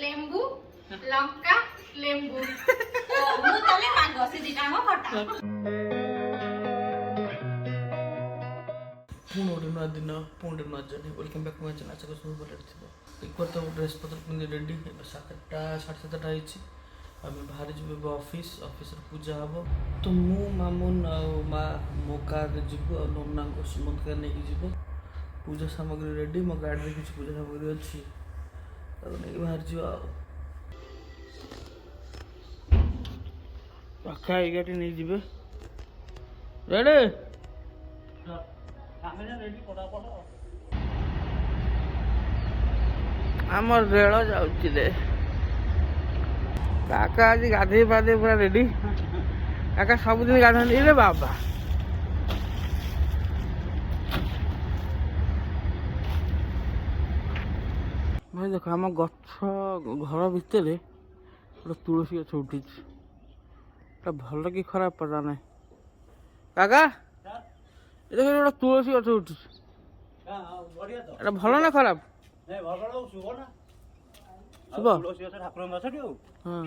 ଲେମ୍ବୁ ଲଙ୍କା ଲେମ୍ବୁ ମୁଁ ତଲେ ମାଗ ସେ ଦିଟା ଆମ ଖଟା ପୁଣି ଗୋଟେ ନୂଆ ଦିନ ପୁଣି ନୂଆ journey welcome back to my channel. ଆଶା କରୁଛି ସବୁ ଭଲରେ ଥିବ। ଏକବାର ତ ଡ୍ରେସ୍ ପତ୍ର ପିନ୍ଧି ରେଡ଼ି ଏବେ 7ଟା 7:30 ହେଇଛି। ଆମେ ବାହାରି ଯିବୁ ଏବେ ଅଫିସରେ ପୂଜା ହେବ। ତ ମୁଁ ମାମୁନ ଆଉ ମା ମୋ କାର୍ରେ ଯିବୁ ଆଉ ନନାଙ୍କୁ ସୁମନ୍ତ କାର୍ ନେଇକି ଯିବ। ପୂଜା ସାମଗ୍ରୀ ରେଡ଼ି, ମୋ ଗାଡ଼ିରେ କିଛି ପୂଜା ସାମଗ୍ରୀ ଅଛି ତାକୁ ନେଇକି ବାହାରି ଯିବା ଆଉ। ପାଖା ଏଗାରଟି ନେଇଯିବେ। ରେଡ଼ି ଆମର ରେଳ ଯାଉଛି ରେ। କାକା ଆଜି ଗାଧେଇ ପାଧେଇ ପୁରା ରେଡି। କାକା ସବୁଦିନ ଗାଧାନ୍ତି ରେ ବାବା। ଭାଇ ଦେଖ ଆମ ଗଛ ଘର ଭିତରେ ଗୋଟେ ତୁଳସୀ ଗଛ ଉଠିଛି। ଏଟା ଭଲ କି ଖରାପ ପତା ନାହିଁ। କାକା ଏଟା ଗୋଟେ ତୁଳସୀ ଗଛ ଉଠିଛି। ଏଟା ଭଲ ନା ଖରାପ? ଶୁଭ ହଁ।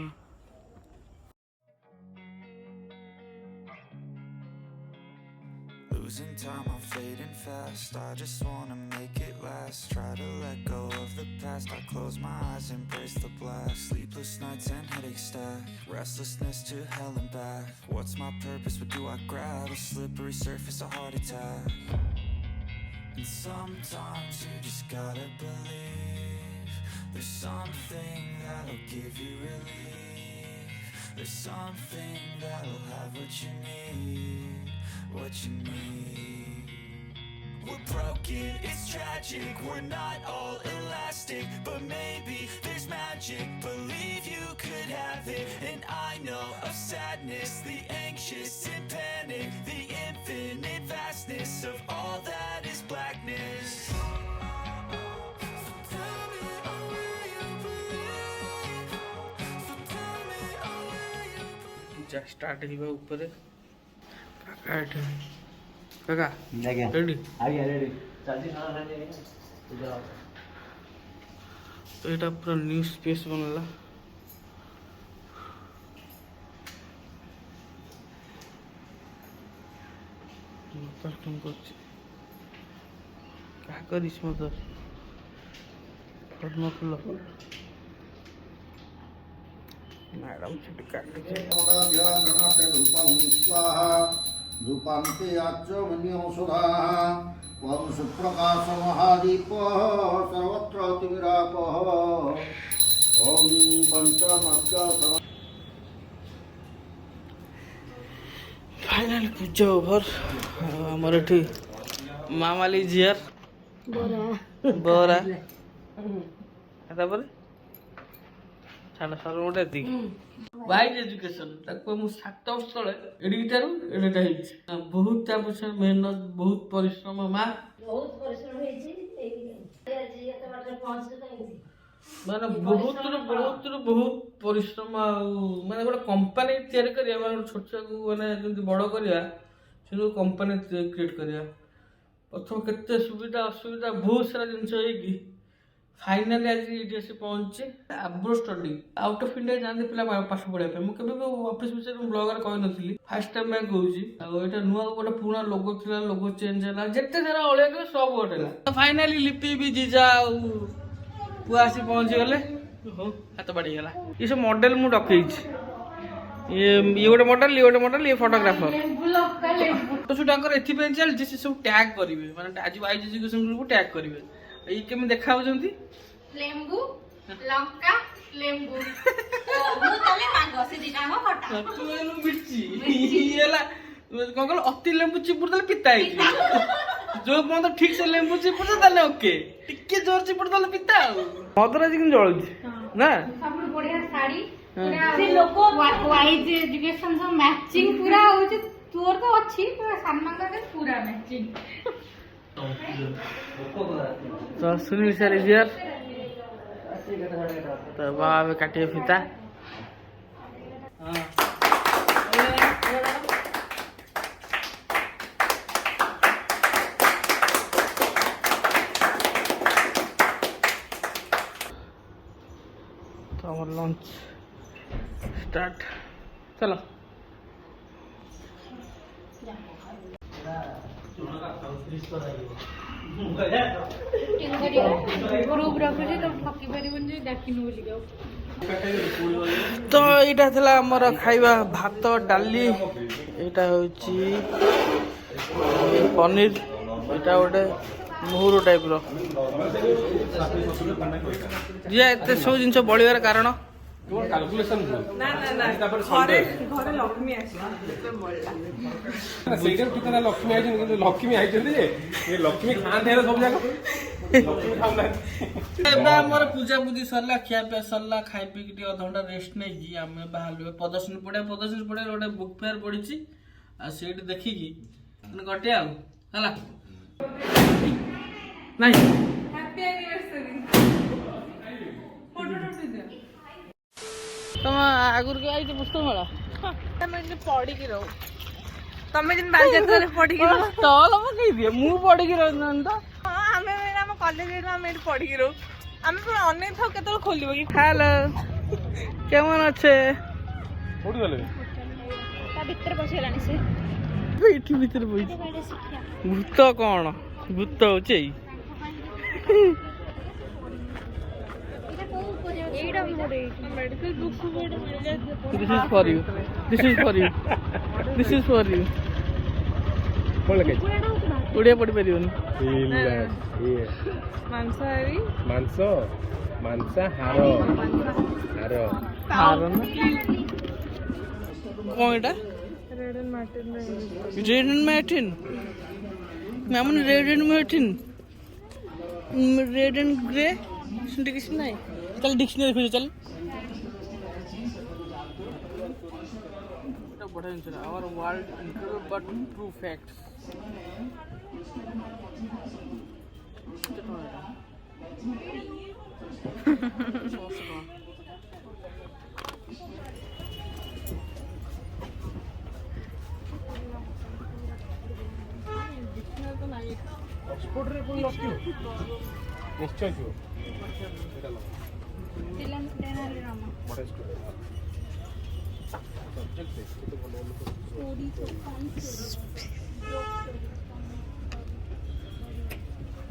Losing time, I'm fading fast. I just wanna make it last. Try to let go of the past. I close my eyes, embrace the blast. Sleepless nights and headaches stack. Restlessness to hell and back. What's my purpose? What do I grab? A slippery surface, a heart attack. And sometimes you just gotta believe there's something that'll give you relief. There's something that'll have what you need. What you need. We're broken, it's tragic. We're not all elastic, but maybe there's magic. Believe you could have it. And I know of sadness, the anxious and panic, the infinite vastness of all that is blackness. So tell me, oh, will you believe? So tell me, oh, will you believe? just start Hiba ऊपर काका आज्ञा ready आज्ञा ready चालती खाना खाने पूजा तो एटा पूरा new space बनला। कस्टम करछि का करिस मत पद्म फूल मैडम छुट्टी काट दे। धूपान्ते आच्यमन्योषधा त्वं सुप्रकाश महादीप सर्वत्र तिमिरापः ॐ पंचमज्ञ फाइनल पूजा ओवर। हमर एठी मामाली जियर बोरा तापर छाड़ सर गोटे दी वाइज एजुकेशन ताको मु 7 वर्ष तळे एडिटारू एडिटा हेछि। बहुत ता पछन मेहनत बहुत परिश्रम मां ବହୁତ ପରିଶ୍ରମ ହେଇଛି ଆଜି ଏତେ ବାଟରେ ପହଞ୍ଚିଲେ କେମିତି माने बहुत परिश्रम माने गोटे कंपनी तैयारी करिया माने छोट छोट को माने जंती बड़ करिया से कंपनी क्रिएट करिया प्रथम केते सुविधा असुविधा बहुत सारा जिंस होई फाइनली आज ये से पहुंचे आब्रो स्टडी आउट ऑफ इंडिया जाने पिला पास पढ़ा पे मु केबे ऑफिस विषय ब्लॉगर कहि नथिली फर्स्ट टाइम मैं कहूची आ एटा नुवा गोटे पुराना लोगो थिला लोगो चेंज होला जत्ते सारा ओळे के सब ओटेला फाइनली लिपि भी जीजा पुआ से पहुंच गले हो हाथ बाड़ी गला ये सब मॉडल मु रखै छी ये गोटे मॉडल ये फोटोग्राफर तो सु टाकर एथि पे चल जे सब टैग करिवे माने आज वाइज एजुकेशन ग्रुप टैग करिवे ये केम देखा होजंती ଲେମ୍ବୁ ଲଙ୍କା ଲେମ୍ବୁ ମୁଁ ତଲେ ମାଗ ସେ ଦିଟା ଆମ ଖଟା तू एनु मिर्ची येला कोन कोन अति लेंबू चिपुर दले पिता है जो पन ठीक से लेंबू चिपुर दले ओके टिके जोर चिपुर दले पिता मदरा जी किन जळुची ना सब बढ़िया साड़ी पूरा से लोग वाइज एजुकेशन सब मैचिंग पूरा होची तोर तो अछि पूरा सामान का पूरा मैचिंग तो सुनील सर इज हियर तो बाबा काटिए फीता हां तो आम लंच स्टार्ट चलो ग्रुप रखुଛି ତ ଠକି ପାରିବନି ଯେ ଡାକିନୁ ବୋଲି ଯାଉ तो यहाँ था आमर खाइबा भात डाली यहाँ हूँ पनीर यहाँ गोटे मुहुर टाइप जी एत सब जिन बढ़िया कारण लक्ष्मी लक्ष्मी खाते सब जाक एमर पूजा पूजी सरला खिया पिया सरला खाई पी अधघंटा रेस्ट नहीं आम बाहर प्रदर्शनी पड़े गोटे बुक फेयर पड़ी से देखिकी गटे आला नहीं तुम आगुर के आई पुस्तक मेला पढ़ी रहो तमें जिन बालजात्रा पढ़ी स्टॉल हम कही दिए मु पढ़ी रही तो हाँ आमे हम कॉलेज आमे पढ़ी रहो आमे पूरा अनेक थाउ केतल खोलिबो कि हेलो केमन अच्छे कोठी गले ता भीतर पसिलानी से एठी भीतर बोई भूत कौन भूत होचे medical book This is for you. This is for you. This is for you. कोन लगे उड़िया पड़ी परिबन ये मांसाहारी मांस हारो हारो हारो ना कौन एटा red and Martin red and Martin ma'am red and Martin red and grey सुनते किसी नहीं चल डिक्शनरी फिर चल बड़ा इंसान our world incredible but true facts Oxford रे कोई लक्ष्मी निश्चय जो एटा लो तिलन देनाली रामा बड़ा स्टोरी सब्जेक्ट है तो बोलो स्टोरी तो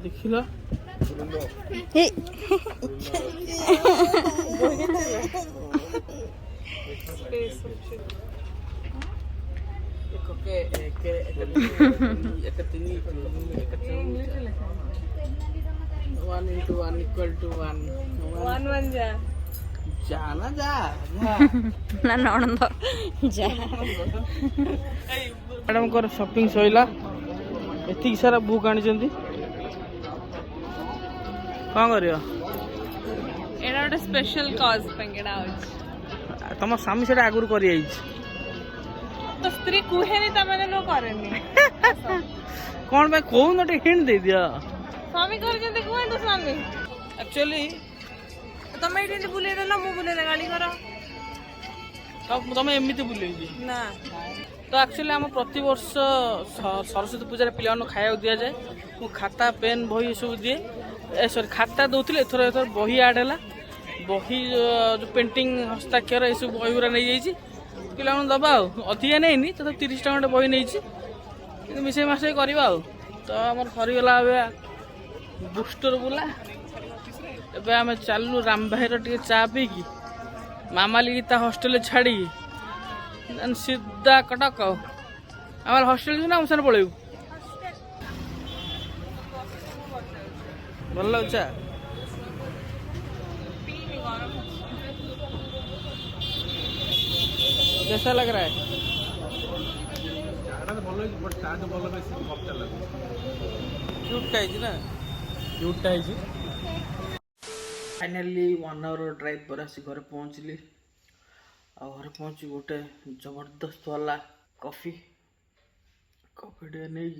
देखिला ना नणंद जा मैडम को शॉपिंग सइला एति सारा बुक आनी चंदी कौन करियो एटा गोटे स्पेशल कॉज पेंगेडा होछ तुम स्वामी से आगुर कर तो स्त्री कुहेनी तमने नो करेनी कौन भाई कौन नटे हिंट दे दिया स्वामी कर जंते कुहे तो स्वामी एक्चुअली तमे एठी बुले देला मु बुले गाड़ी करा तुम एमती बुले ना तो एक्चुअली आम प्रति वर्ष सरस्वती पूजा पिला खाया दि जाए मु खाता पेन बही सब दिए सॉरी खाता दौले एथर एथर बही आड है बही जो पेंटिंग हस्ताक्षर ये सब बही गुरा नहीं जाइए पिला दबा अधिका नहीं तो 30 टका बही नहीं मिसे मासे करवा तो आम सरीगला बुस्टर बुला एबे आम चलू राम भाई टे चा पीकी मामाली ता हॉस्टेल छाड़ी सीधा कटक आम हॉस्टेल ना आम सारे पलू भल लगा कैसा लग रहा है क्यूट ना क्यूट फाइनाली 1 आवर ड्राइव पर आसी घर पहुँचली आ घर पहुँची गोटे जबरदस्त वाला कॉफी टे नहीं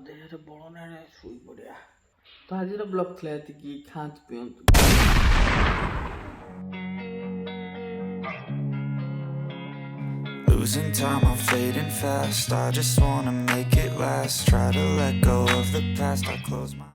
देहरे बल ना शुई पड़ा तो आज ब्लॉग थी कि खात पिंतु Losing time, I'm fading fast. I just wanna make it last. Try to let go of the past. I close my